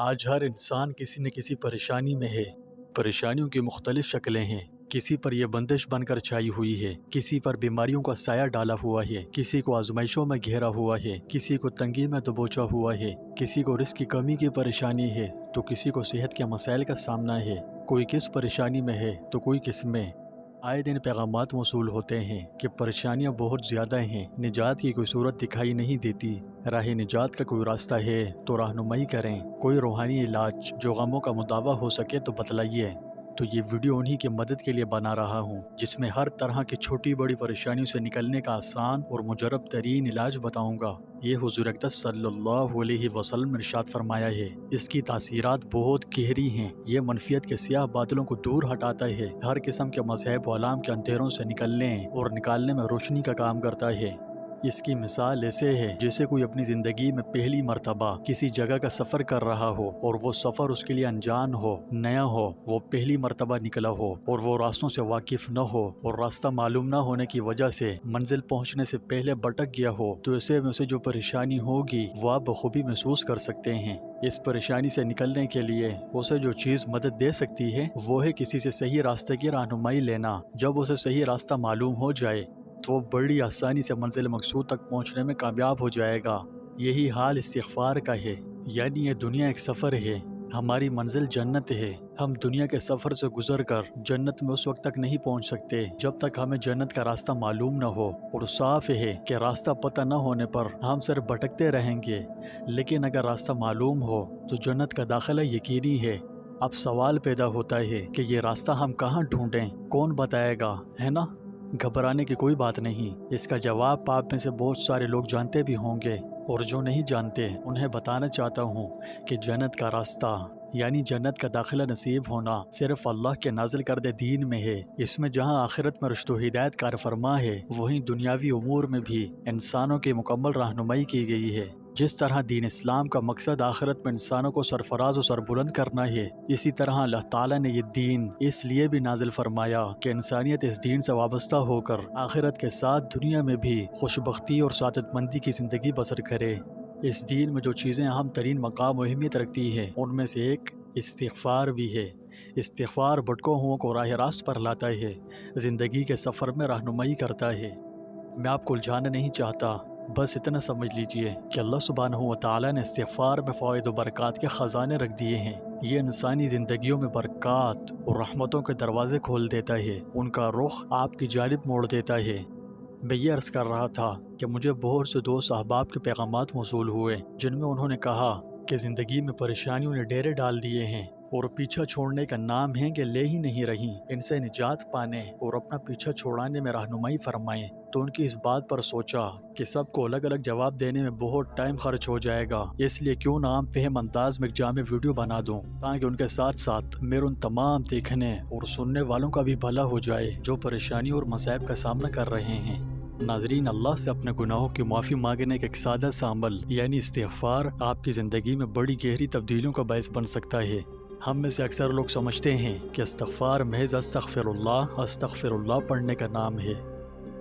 آج ہر انسان کسی نہ کسی پریشانی میں ہے۔ پریشانیوں کی مختلف شکلیں ہیں۔ کسی پر یہ بندش بن کر چھائی ہوئی ہے، کسی پر بیماریوں کا سایہ ڈالا ہوا ہے، کسی کو آزمائشوں میں گھیرا ہوا ہے، کسی کو تنگی میں دبوچا ہوا ہے، کسی کو رزق کی کمی کی پریشانی ہے تو کسی کو صحت کے مسائل کا سامنا ہے۔ کوئی کس پریشانی میں ہے تو کوئی کس میں۔ آئے دن پیغامات موصول ہوتے ہیں کہ پریشانیاں بہت زیادہ ہیں، نجات کی کوئی صورت دکھائی نہیں دیتی۔ راہ نجات کا کوئی راستہ ہے تو رہنمائی کریں، کوئی روحانی علاج جو غموں کا مداوع ہو سکے تو بتلائیے۔ تو یہ ویڈیو انہی کی مدد کے لیے بنا رہا ہوں، جس میں ہر طرح کی چھوٹی بڑی پریشانیوں سے نکلنے کا آسان اور مجرب ترین علاج بتاؤں گا۔ یہ حضور اقدس صلی اللہ علیہ وسلم نے ارشاد فرمایا ہے۔ اس کی تاثیرات بہت گہری ہیں۔ یہ منفیت کے سیاہ بادلوں کو دور ہٹاتا ہے، ہر قسم کے مذہب و علام کے اندھیروں سے نکلنے اور نکالنے میں روشنی کا کام کرتا ہے۔ اس کی مثال ایسے ہے جیسے کوئی اپنی زندگی میں پہلی مرتبہ کسی جگہ کا سفر کر رہا ہو اور وہ سفر اس کے لیے انجان ہو، نیا ہو، وہ پہلی مرتبہ نکلا ہو اور وہ راستوں سے واقف نہ ہو اور راستہ معلوم نہ ہونے کی وجہ سے منزل پہنچنے سے پہلے بھٹک گیا ہو، تو ایسے میں اسے جو پریشانی ہوگی وہ آپ بخوبی محسوس کر سکتے ہیں۔ اس پریشانی سے نکلنے کے لیے اسے جو چیز مدد دے سکتی ہے وہ ہے کسی سے صحیح راستے کی رہنمائی لینا۔ جب اسے صحیح راستہ معلوم ہو جائے تو وہ بڑی آسانی سے منزل مقصود تک پہنچنے میں کامیاب ہو جائے گا۔ یہی حال استغفار کا ہے، یعنی یہ دنیا ایک سفر ہے، ہماری منزل جنت ہے۔ ہم دنیا کے سفر سے گزر کر جنت میں اس وقت تک نہیں پہنچ سکتے جب تک ہمیں جنت کا راستہ معلوم نہ ہو، اور صاف ہے کہ راستہ پتہ نہ ہونے پر ہم صرف بھٹکتے رہیں گے، لیکن اگر راستہ معلوم ہو تو جنت کا داخلہ یقینی ہے۔ اب سوال پیدا ہوتا ہے کہ یہ راستہ ہم کہاں ڈھونڈیں، کون بتائے گا، ہے نا؟ گھبرانے کی کوئی بات نہیں، اس کا جواب آپ میں سے بہت سارے لوگ جانتے بھی ہوں گے، اور جو نہیں جانتے انہیں بتانا چاہتا ہوں کہ جنت کا راستہ یعنی جنت کا داخلہ نصیب ہونا صرف اللہ کے نازل کردہ دین میں ہے۔ اس میں جہاں آخرت میں رشد و ہدایت کار فرما ہے، وہیں دنیاوی امور میں بھی انسانوں کی مکمل رہنمائی کی گئی ہے۔ جس طرح دین اسلام کا مقصد آخرت میں انسانوں کو سرفراز و سربلند کرنا ہے، اسی طرح اللہ تعالیٰ نے یہ دین اس لیے بھی نازل فرمایا کہ انسانیت اس دین سے وابستہ ہو کر آخرت کے ساتھ دنیا میں بھی خوشبختی اور سعادت مندی کی زندگی بسر کرے۔ اس دین میں جو چیزیں اہم ترین مقام و اہمیت رکھتی ہیں ان میں سے ایک استغفار بھی ہے۔ استغفار بھٹکوں ہوں کو راہ راست پر لاتا ہے، زندگی کے سفر میں رہنمائی کرتا ہے۔ میں آپ کو الجھانا نہیں چاہتا، بس اتنا سمجھ لیجئے کہ اللہ سبحانہ و تعالیٰ نے استغفار میں فوائد و برکات کے خزانے رکھ دیے ہیں۔ یہ انسانی زندگیوں میں برکات اور رحمتوں کے دروازے کھول دیتا ہے، ان کا رخ آپ کی جانب موڑ دیتا ہے۔ میں یہ عرض کر رہا تھا کہ مجھے بہت سے دوست احباب کے پیغامات موصول ہوئے جن میں انہوں نے کہا کہ زندگی میں پریشانیوں نے ڈیرے ڈال دیے ہیں اور پیچھا چھوڑنے کا نام ہے کہ لے ہی نہیں رہی۔ ان سے نجات پانے اور اپنا پیچھا چھوڑانے میں رہنمائی فرمائیں۔ تو ان کی اس بات پر سوچا کہ سب کو الگ الگ جواب دینے میں بہت ٹائم خرچ ہو جائے گا، اس لیے کیوں نہ عام فہم انداز میں ایک جامع ویڈیو بنا دوں تاکہ ان کے ساتھ ساتھ میرے ان تمام دیکھنے اور سننے والوں کا بھی بھلا ہو جائے جو پریشانی اور مصائب کا سامنا کر رہے ہیں۔ ناظرین، اللہ سے اپنے گناہوں کی معافی مانگنے کا ایک سادہ سا عمل یعنی استغفار آپ کی زندگی میں بڑی گہری تبدیلیوں کا باعث بن سکتا ہے۔ ہم میں سے اکثر لوگ سمجھتے ہیں کہ استغفار محض استغفر اللہ پڑھنے کا نام ہے،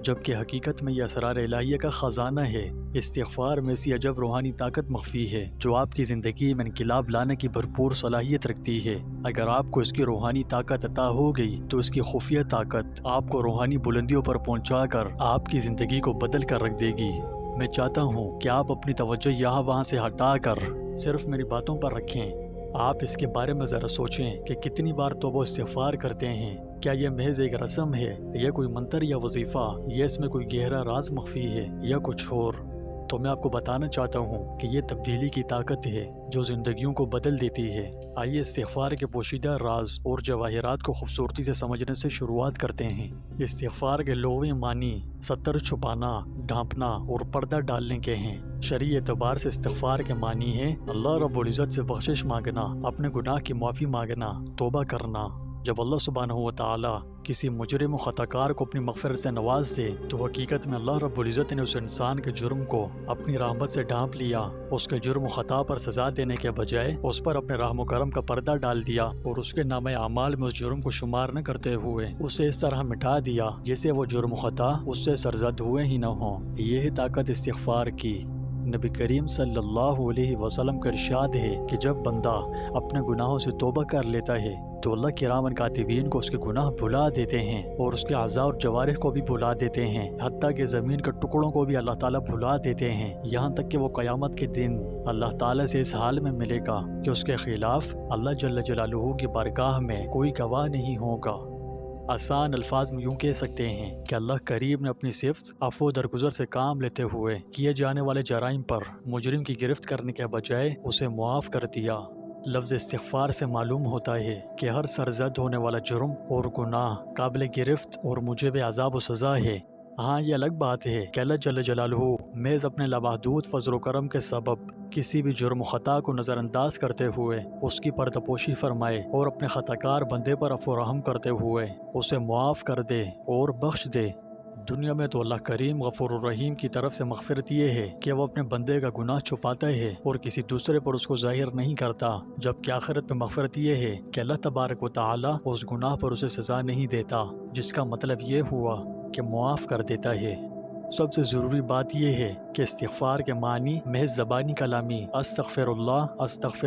جبکہ حقیقت میں یہ اسرار الہیہ کا خزانہ ہے۔ استغفار میں ایسی عجب روحانی طاقت مخفی ہے جو آپ کی زندگی میں انقلاب لانے کی بھرپور صلاحیت رکھتی ہے۔ اگر آپ کو اس کی روحانی طاقت عطا ہو گئی تو اس کی خفیہ طاقت آپ کو روحانی بلندیوں پر پہنچا کر آپ کی زندگی کو بدل کر رکھ دے گی۔ میں چاہتا ہوں کہ آپ اپنی توجہ یہاں وہاں سے ہٹا کر صرف میری باتوں پر رکھیں۔ آپ اس کے بارے میں ذرا سوچیں کہ کتنی بار توبہ و استغفار کرتے ہیں۔ کیا یہ محض ایک رسم ہے یا کوئی منتر یا وظیفہ، یا اس میں کوئی گہرا راز مخفی ہے یا کچھ اور؟ تو میں آپ کو بتانا چاہتا ہوں کہ یہ تبدیلی کی طاقت ہے جو زندگیوں کو بدل دیتی ہے۔ آئیے استغفار کے پوشیدہ راز اور جواہرات کو خوبصورتی سے سمجھنے سے شروعات کرتے ہیں۔ استغفار کے لغوی معنی ستر، چھپانا، ڈھانپنا اور پردہ ڈالنے کے ہیں۔ شرعی اعتبار سے استغفار کے معنی ہے اللہ رب العزت سے بخشش مانگنا، اپنے گناہ کی معافی مانگنا، توبہ کرنا۔ جب اللہ سبحانہ و تعالیٰ کسی مجرم و خطاکار کو اپنی مغفرت سے نواز دے تو حقیقت میں اللہ رب العزت نے اس انسان کے جرم کو اپنی رحمت سے ڈھانپ لیا۔ اس کے جرم و خطا پر سزا دینے کے بجائے اس پر اپنے رحم و کرم کا پردہ ڈال دیا اور اس کے نامہ اعمال میں اس جرم کو شمار نہ کرتے ہوئے اسے اس طرح مٹا دیا جیسے وہ جرم و خطا اس سے سرزد ہوئے ہی نہ ہوں۔ یہ ہے طاقت استغفار کی۔ نبی کریم صلی اللہ علیہ وسلم کا ارشاد ہے کہ جب بندہ اپنے گناہوں سے توبہ کر لیتا ہے تو اللہ کرامن کاتبین کو اس کے گناہ بھلا دیتے ہیں اور اس کے اعضاء اور جوارح کو بھی بھلا دیتے ہیں، حتیٰ کہ زمین کے ٹکڑوں کو بھی اللہ تعالیٰ بھلا دیتے ہیں، یہاں تک کہ وہ قیامت کے دن اللہ تعالیٰ سے اس حال میں ملے گا کہ اس کے خلاف اللہ جل جلالہ کی بارگاہ میں کوئی گواہ نہیں ہوگا۔ آسان الفاظ میں یوں کہہ سکتے ہیں کہ اللہ کریم نے اپنی صفت عفو درگزر سے کام لیتے ہوئے کیے جانے والے جرائم پر مجرم کی گرفت کرنے کے بجائے اسے معاف کر دیا۔ لفظ استغفار سے معلوم ہوتا ہے کہ ہر سرزد ہونے والا جرم اور گناہ قابل گرفت اور موجب عذاب و سزا ہے۔ ہاں یہ الگ بات ہے کہ اللہ جل جلالہ محض اپنے لامحدود فضل و کرم کے سبب کسی بھی جرم و خطا کو نظر انداز کرتے ہوئے اس کی پردہ پوشی فرمائے اور اپنے خطا کار بندے پر عفو و رحم کرتے ہوئے اسے معاف کر دے اور بخش دے۔ دنیا میں تو اللہ کریم غفور الرحیم کی طرف سے مغفرت یہ ہے کہ وہ اپنے بندے کا گناہ چھپاتا ہے اور کسی دوسرے پر اس کو ظاہر نہیں کرتا، جبکہ آخرت میں مغفرت یہ ہے کہ اللہ تبارک و تعالی اس گناہ پر اسے سزا نہیں دیتا، جس کا مطلب یہ ہوا کہ معاف کر دیتا ہے۔ سب سے ضروری بات یہ ہے کہ استغفار کے معنی محض زبانی کلامی استغفر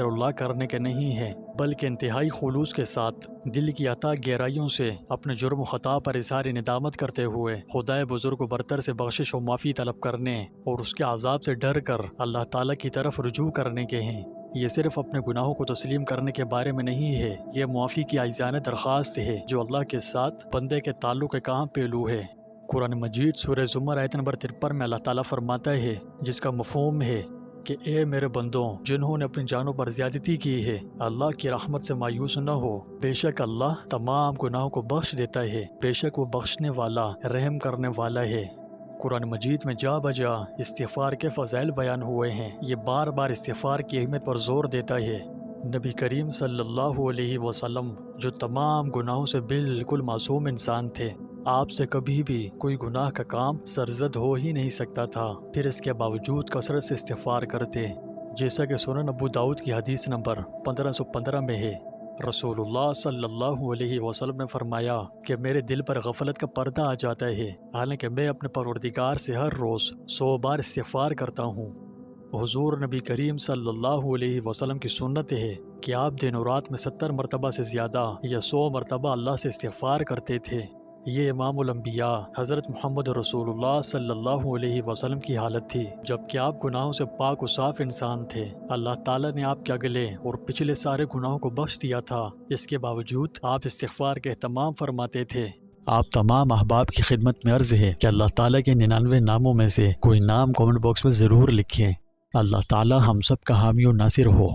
اللہ کرنے کے نہیں ہے، بلکہ انتہائی خلوص کے ساتھ دل کی عطا گہرائیوں سے اپنے جرم و خطا پر اظہار ندامت کرتے ہوئے خدائے بزرگ و برتر سے بخشش و معافی طلب کرنے اور اس کے عذاب سے ڈر کر اللہ تعالیٰ کی طرف رجوع کرنے کے ہیں۔ یہ صرف اپنے گناہوں کو تسلیم کرنے کے بارے میں نہیں ہے، یہ معافی کی عاجزانہ درخواست ہے جو اللہ کے ساتھ بندے کے تعلق کا اہم پہلو ہے۔ قرآن مجید سورہ زمر آیت نمبر 53 میں اللہ تعالیٰ فرماتا ہے، جس کا مفہوم ہے کہ اے میرے بندوں جنہوں نے اپنی جانوں پر زیادتی کی ہے، اللہ کی رحمت سے مایوس نہ ہو، بے شک اللہ تمام گناہوں کو بخش دیتا ہے، بے شک وہ بخشنے والا رحم کرنے والا ہے۔ قرآن مجید میں جا بجا استغفار کے فضائل بیان ہوئے ہیں، یہ بار بار استغفار کی اہمیت پر زور دیتا ہے۔ نبی کریم صلی اللہ علیہ وسلم جو تمام گناہوں سے بالکل معصوم انسان تھے، آپ سے کبھی بھی کوئی گناہ کا کام سرزد ہو ہی نہیں سکتا تھا، پھر اس کے باوجود کثرت سے استغفار کرتے، جیسا کہ سنن ابو داؤد کی حدیث نمبر 1515 میں ہے۔ رسول اللہ صلی اللہ علیہ وسلم نے فرمایا کہ میرے دل پر غفلت کا پردہ آ جاتا ہے، حالانکہ میں اپنے پروردگار سے ہر روز 100 بار استغفار کرتا ہوں۔ حضور نبی کریم صلی اللہ علیہ وسلم کی سنت ہے کہ آپ دن و رات میں 70 مرتبہ سے زیادہ یا 100 مرتبہ اللہ سے استغفار کرتے تھے۔ یہ امام الانبیاء حضرت محمد رسول اللہ صلی اللہ علیہ وسلم کی حالت تھی، جبکہ آپ گناہوں سے پاک و صاف انسان تھے۔ اللہ تعالیٰ نے آپ کے اگلے اور پچھلے سارے گناہوں کو بخش دیا تھا، اس کے باوجود آپ استغفار کے اہتمام فرماتے تھے۔ آپ تمام احباب کی خدمت میں عرض ہے کہ اللہ تعالیٰ کے 99 ناموں میں سے کوئی نام کامنٹ باکس میں ضرور لکھیں۔ اللہ تعالیٰ ہم سب کا حامی و ناصر ہو۔